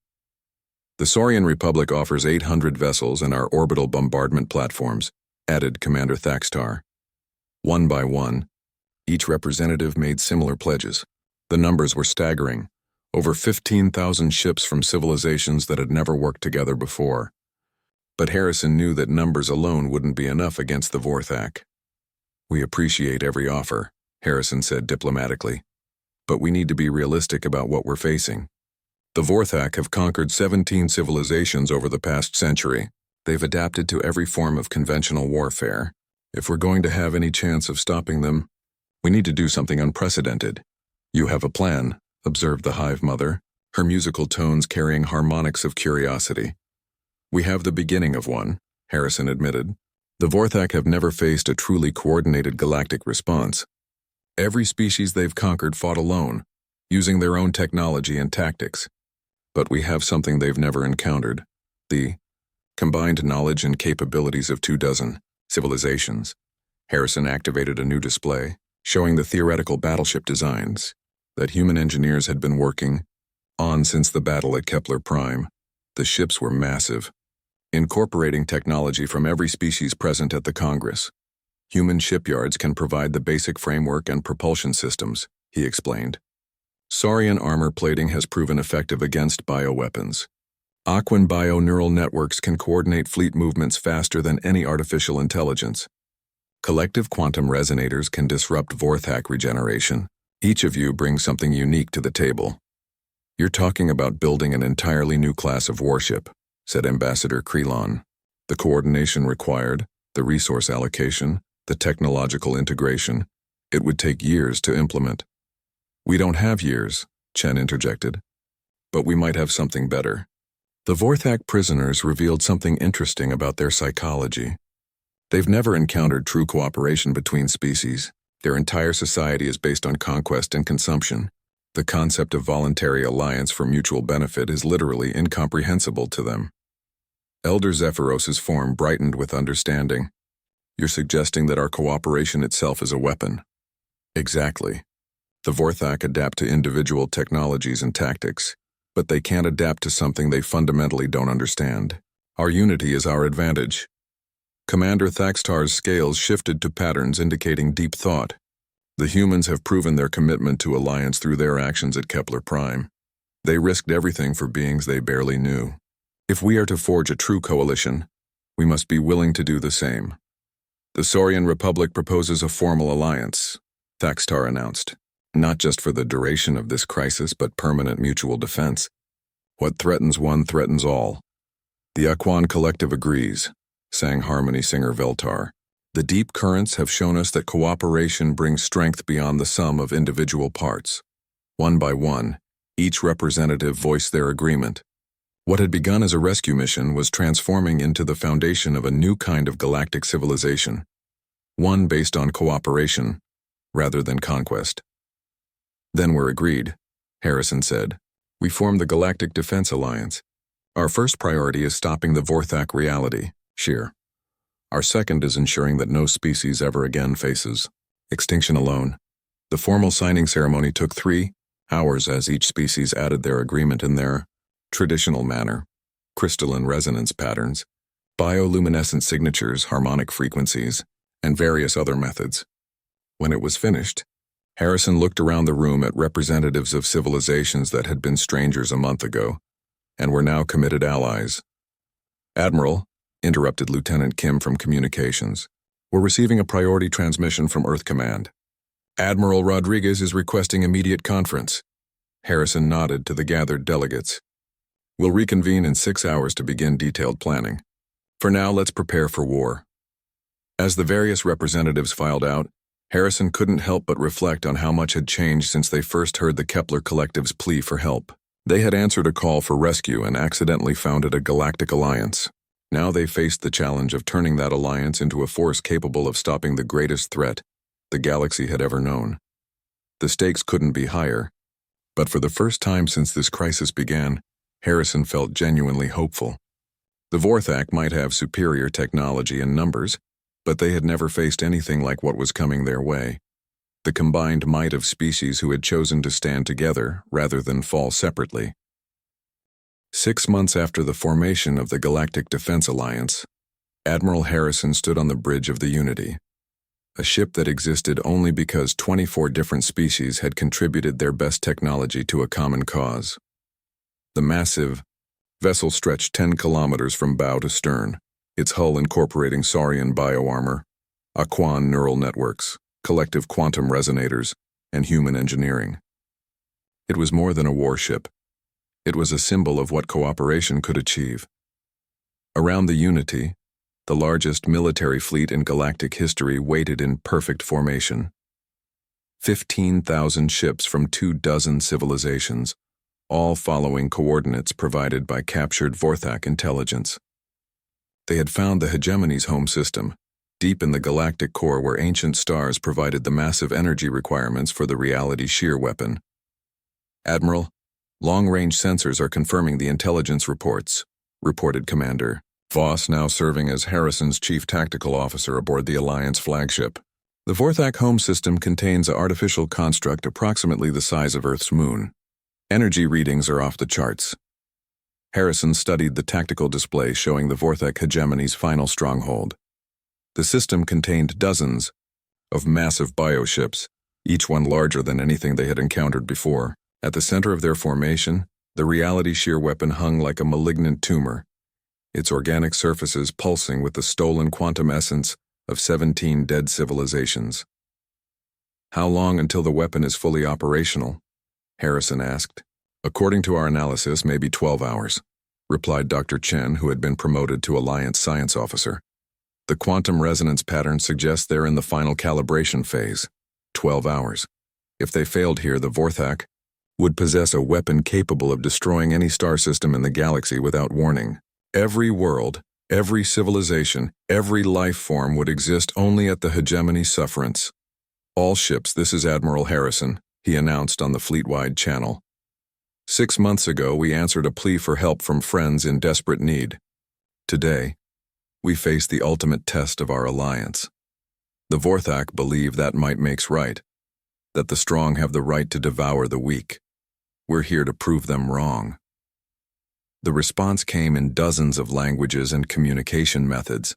The Saurian Republic offers 800 vessels and our orbital bombardment platforms, added Commander Thaxtar. One by one, each representative made similar pledges. The numbers were staggering. Over 15,000 ships from civilizations that had never worked together before. But Harrison knew that numbers alone wouldn't be enough against the Vorthak. "We appreciate every offer," Harrison said diplomatically. "But we need to be realistic about what we're facing. The Vorthak have conquered 17 civilizations over the past century. They've adapted to every form of conventional warfare. If we're going to have any chance of stopping them, we need to do something unprecedented." "You have a plan," observed the Hive Mother, her musical tones carrying harmonics of curiosity. "We have the beginning of one," Harrison admitted. "The Vorthak have never faced a truly coordinated galactic response. Every species they've conquered fought alone, using their own technology and tactics. But we have something they've never encountered, the combined knowledge and capabilities of 24 civilizations." Harrison activated a new display, showing the theoretical battleship designs that human engineers had been working on since the battle at Kepler Prime. The ships were massive, incorporating technology from every species present at the Congress. "Human shipyards can provide the basic framework and propulsion systems," he explained. "Saurian armor plating has proven effective against bioweapons. Aquan bio-neural networks can coordinate fleet movements faster than any artificial intelligence. Collective quantum resonators can disrupt Vorthak regeneration. Each of you brings something unique to the table." "You're talking about building an entirely new class of warship," said Ambassador Krelon. "The coordination required, the resource allocation, the technological integration, it would take years to implement." "We don't have years," Chen interjected. "But we might have something better." The Vorthak prisoners revealed something interesting about their psychology. They've never encountered true cooperation between species. Their entire society is based on conquest and consumption. The concept of voluntary alliance for mutual benefit is literally incomprehensible to them. Elder Zephyros's form brightened with understanding. "You're suggesting that our cooperation itself is a weapon." "Exactly. The Vorthak adapt to individual technologies and tactics, but they can't adapt to something they fundamentally don't understand. Our unity is our advantage." Commander Thaxtar's scales shifted to patterns indicating deep thought. "The humans have proven their commitment to alliance through their actions at Kepler Prime. They risked everything for beings they barely knew. If we are to forge a true coalition, we must be willing to do the same." "The Saurian Republic proposes a formal alliance," Thaxtar announced. "Not just for the duration of this crisis, but permanent mutual defense. What threatens one threatens all." "The Aquan Collective agrees," sang Harmony singer Veltar. "The deep currents have shown us that cooperation brings strength beyond the sum of individual parts." One by one, each representative voiced their agreement. What had begun as a rescue mission was transforming into the foundation of a new kind of galactic civilization, one based on cooperation rather than conquest. "Then we're agreed," Harrison said. "We form the Galactic Defense Alliance. Our first priority is stopping the Vorthak reality, sheer. Our second is ensuring that no species ever again faces extinction alone." The formal signing ceremony took 3 hours as each species added their agreement in their traditional manner: crystalline resonance patterns, bioluminescent signatures, harmonic frequencies, and various other methods. When it was finished, Harrison looked around the room at representatives of civilizations that had been strangers a month ago and were now committed allies. "Admiral," interrupted Lieutenant Kim from Communications, "we're receiving a priority transmission from Earth Command. Admiral Rodriguez is requesting immediate conference." Harrison nodded to the gathered delegates. "We'll reconvene in 6 hours to begin detailed planning. For now, let's prepare for war." As the various representatives filed out, Harrison couldn't help but reflect on how much had changed since they first heard the Kepler Collective's plea for help. They had answered a call for rescue and accidentally founded a galactic alliance. Now they faced the challenge of turning that alliance into a force capable of stopping the greatest threat the galaxy had ever known. The stakes couldn't be higher, but for the first time since this crisis began, Harrison felt genuinely hopeful. The Vorthak might have superior technology and numbers, but they had never faced anything like what was coming their way. The combined might of species who had chosen to stand together rather than fall separately. 6 months after the formation of the Galactic Defense Alliance, Admiral Harrison stood on the bridge of the Unity, a ship that existed only because 24 different species had contributed their best technology to a common cause. The massive vessel stretched 10 kilometers from bow to stern, its hull incorporating saurian bioarmor, Aquan neural networks, collective quantum resonators, and human engineering. It was more than a warship. It was a symbol of what cooperation could achieve. Around the Unity, the largest military fleet in galactic history waited in perfect formation. 15,000 ships from 24 civilizations, all following coordinates provided by captured Vorthak intelligence. They had found the hegemony's home system, deep in the galactic core where ancient stars provided the massive energy requirements for the reality shear weapon. "Admiral, long-range sensors are confirming the intelligence reports," reported Commander Voss, now serving as Harrison's chief tactical officer aboard the Alliance flagship. "The Vorthak home system contains an artificial construct approximately the size of Earth's moon. Energy readings are off the charts." Harrison studied the tactical display showing the Vorthak hegemony's final stronghold. The system contained dozens of massive bioships, each one larger than anything they had encountered before. At the center of their formation, the reality shear weapon hung like a malignant tumor, its organic surfaces pulsing with the stolen quantum essence of 17 dead civilizations. "How long until the weapon is fully operational?" Harrison asked. "According to our analysis, maybe 12 hours, replied Dr. Chen, who had been promoted to Alliance Science Officer. "The quantum resonance pattern suggests they're in the final calibration phase. 12 hours. If they failed here, the Vorthak would possess a weapon capable of destroying any star system in the galaxy without warning. Every world, every civilization, every life form would exist only at the hegemony's sufferance. All ships, this is Admiral Harrison," he announced on the fleet-wide channel. 6 months ago, we answered a plea for help from friends in desperate need. Today, we face the ultimate test of our alliance. The Vorthak believe that might makes right, that the strong have the right to devour the weak. We're here to prove them wrong. The response came in dozens of languages and communication methods: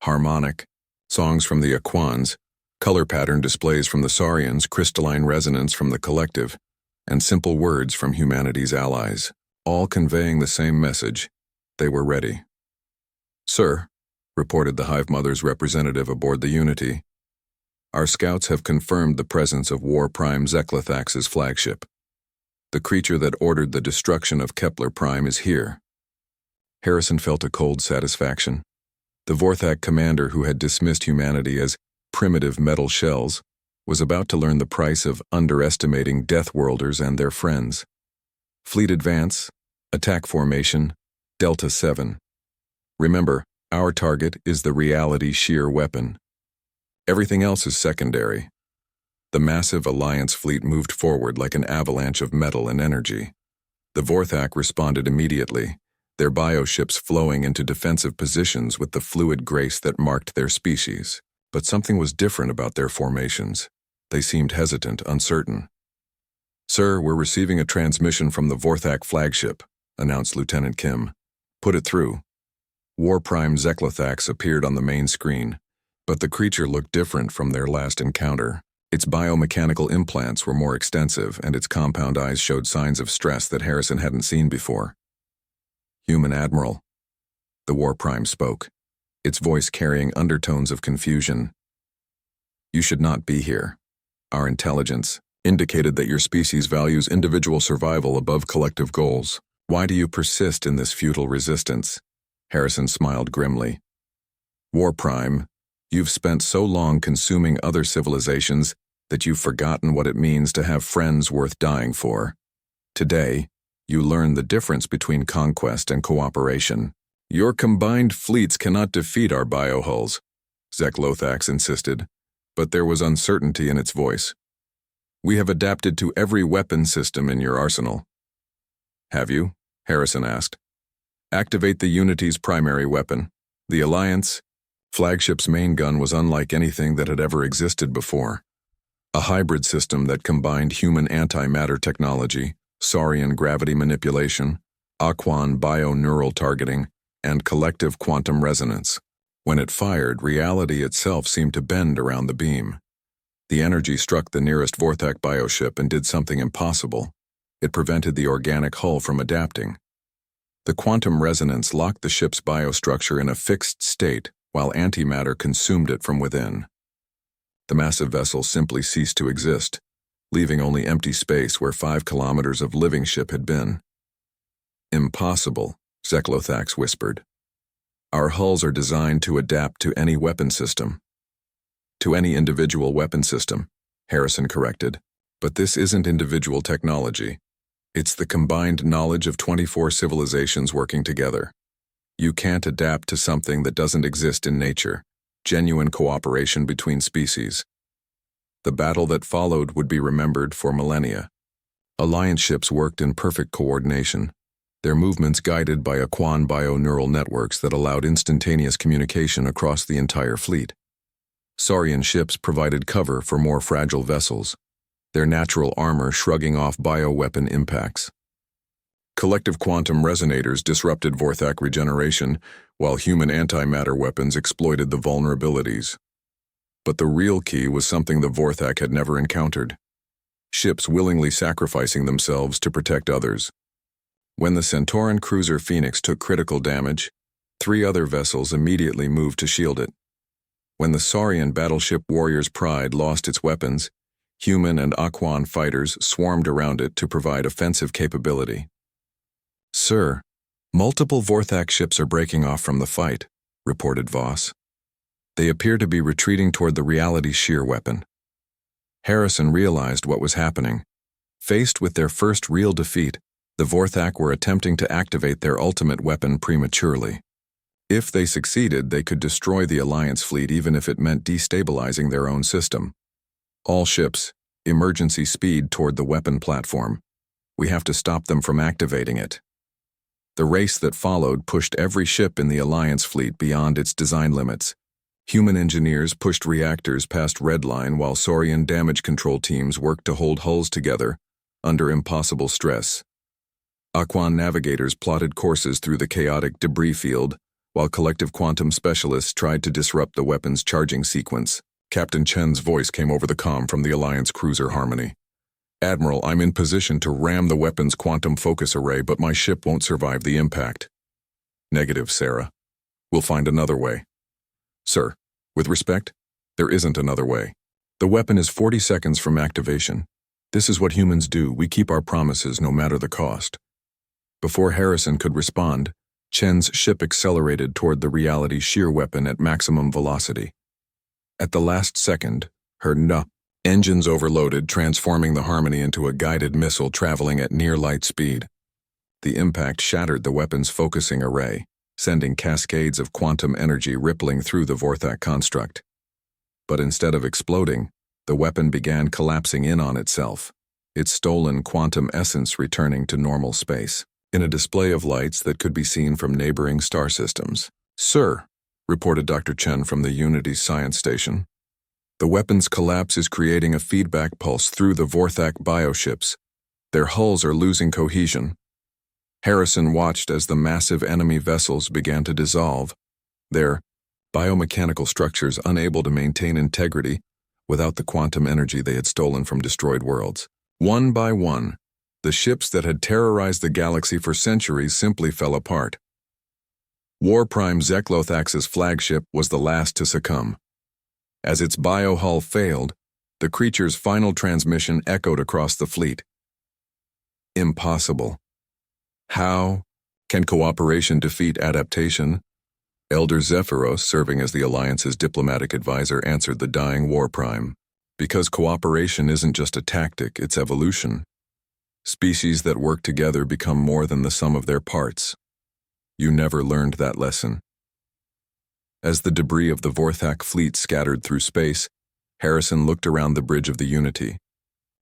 harmonic, songs from the Aquans, color pattern displays from the Saurians, crystalline resonance from the collective, and simple words from humanity's allies, all conveying the same message: they were ready. "Sir," reported the Hive Mother's representative aboard the Unity, "our scouts have confirmed the presence of War Prime Zeklathax's flagship. The creature that ordered the destruction of Kepler Prime is here." Harrison felt a cold satisfaction. The Vorthak commander who had dismissed humanity as primitive metal shells was about to learn the price of underestimating Deathworlders and their friends. "Fleet advance, attack formation, Delta 7. Remember, our target is the reality shear weapon. Everything else is secondary." The massive Alliance fleet moved forward like an avalanche of metal and energy. The Vorthak responded immediately, their bioships flowing into defensive positions with the fluid grace that marked their species. But something was different about their formations. They seemed hesitant, uncertain. "Sir, we're receiving a transmission from the Vorthak flagship," announced Lieutenant Kim. "Put it through." War Prime Zeklothax appeared on the main screen, but the creature looked different from their last encounter. Its biomechanical implants were more extensive, and its compound eyes showed signs of stress that Harrison hadn't seen before. "Human Admiral," the War Prime spoke, its voice carrying undertones of confusion. "You should not be here. Our intelligence indicated that your species values individual survival above collective goals. Why do you persist in this futile resistance?" Harrison smiled grimly. "War Prime, you've spent so long consuming other civilizations that you've forgotten what it means to have friends worth dying for. Today, you learn the difference between conquest and cooperation. Your combined fleets cannot defeat our biohulls," Zeklothax insisted, but there was uncertainty in its voice. "We have adapted to every weapon system in your arsenal." "Have you?" Harrison asked. "Activate the Unity's primary weapon. The Alliance flagship's main gun was unlike anything that had ever existed before. A hybrid system that combined human antimatter technology, Saurian gravity manipulation, Aquan bio-neural targeting, and collective quantum resonance. When it fired, reality itself seemed to bend around the beam. The energy struck the nearest Vorthak bioship and did something impossible. It prevented the organic hull from adapting. The quantum resonance locked the ship's biostructure in a fixed state while antimatter consumed it from within. The massive vessel simply ceased to exist, leaving only empty space where 5 kilometers of living ship had been. "Impossible," Zeklothax whispered. "Our hulls are designed to adapt to any weapon system." "To any individual weapon system," Harrison corrected. "But this isn't individual technology. It's the combined knowledge of 24 civilizations working together. You can't adapt to something that doesn't exist in nature. Genuine cooperation between species." The battle that followed would be remembered for millennia. Alliance ships worked in perfect coordination, their movements guided by Aquan bio-neural networks that allowed instantaneous communication across the entire fleet. Saurian ships provided cover for more fragile vessels, their natural armor shrugging off bioweapon impacts. Collective quantum resonators disrupted Vorthak regeneration, while human antimatter weapons exploited the vulnerabilities. But the real key was something the Vorthak had never encountered: ships willingly sacrificing themselves to protect others. When the Centauran cruiser Phoenix took critical damage, 3 other vessels immediately moved to shield it. When the Saurian battleship Warrior's Pride lost its weapons, human and Aquan fighters swarmed around it to provide offensive capability. "Sir, multiple Vorthak ships are breaking off from the fight," reported Voss. "They appear to be retreating toward the reality shear weapon." Harrison realized what was happening. Faced with their first real defeat, the Vorthak were attempting to activate their ultimate weapon prematurely. If they succeeded, they could destroy the Alliance fleet even if it meant destabilizing their own system. "All ships, emergency speed toward the weapon platform. We have to stop them from activating it." The race that followed pushed every ship in the Alliance fleet beyond its design limits. Human engineers pushed reactors past Redline while Saurian damage control teams worked to hold hulls together under impossible stress. Aquan navigators plotted courses through the chaotic debris field, while collective quantum specialists tried to disrupt the weapon's charging sequence. Captain Chen's voice came over the comm from the Alliance cruiser Harmony. "Admiral, I'm in position to ram the weapon's quantum focus array, but my ship won't survive the impact." "Negative, Sarah. We'll find another way." "Sir, with respect, there isn't another way. The weapon is 40 seconds from activation. This is what humans do. We keep our promises no matter the cost." Before Harrison could respond, Chen's ship accelerated toward the reality shear weapon at maximum velocity. At the last second, her engines overloaded, transforming the Harmony into a guided missile traveling at near light speed. The impact shattered the weapon's focusing array, sending cascades of quantum energy rippling through the Vorthak construct. But instead of exploding, the weapon began collapsing in on itself, its stolen quantum essence returning to normal space, in a display of lights that could be seen from neighboring star systems. "Sir," reported Dr. Chen from the Unity Science Station, The weapon's collapse is creating a feedback pulse through the Vorthak bioships. Their hulls are losing cohesion. Harrison watched as the massive enemy vessels began to dissolve, their biomechanical structures unable to maintain integrity without the quantum energy they had stolen from destroyed worlds. One by one, the ships that had terrorized the galaxy for centuries simply fell apart. War Prime Zeklothax's flagship was the last to succumb. As its biohull failed, the creature's final transmission echoed across the fleet. Impossible. How can cooperation defeat adaptation? Elder Zephyros, serving as the Alliance's diplomatic advisor, answered the dying War Prime. Because cooperation isn't just a tactic, it's evolution. Species that work together become more than the sum of their parts. You never learned that lesson. As the debris of the Vorthak fleet scattered through space, Harrison looked around the bridge of the Unity.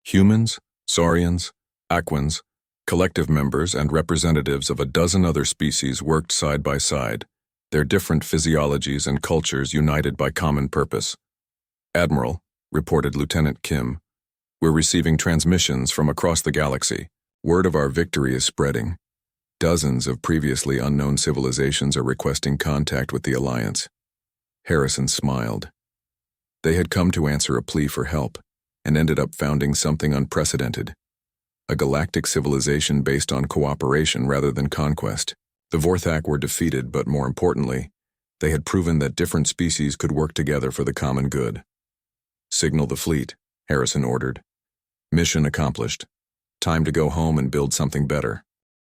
Humans, Saurians, Aquans, collective members, and representatives of a dozen other species worked side by side, their different physiologies and cultures united by common purpose. "Admiral," reported Lieutenant Kim, "we're receiving transmissions from across the galaxy. Word of our victory is spreading. Dozens of previously unknown civilizations are requesting contact with the Alliance." Harrison smiled. They had come to answer a plea for help, and ended up founding something unprecedented. A galactic civilization based on cooperation rather than conquest. The Vorthak were defeated, but more importantly, they had proven that different species could work together for the common good. "Signal the fleet," Harrison ordered. "Mission accomplished. Time to go home and build something better."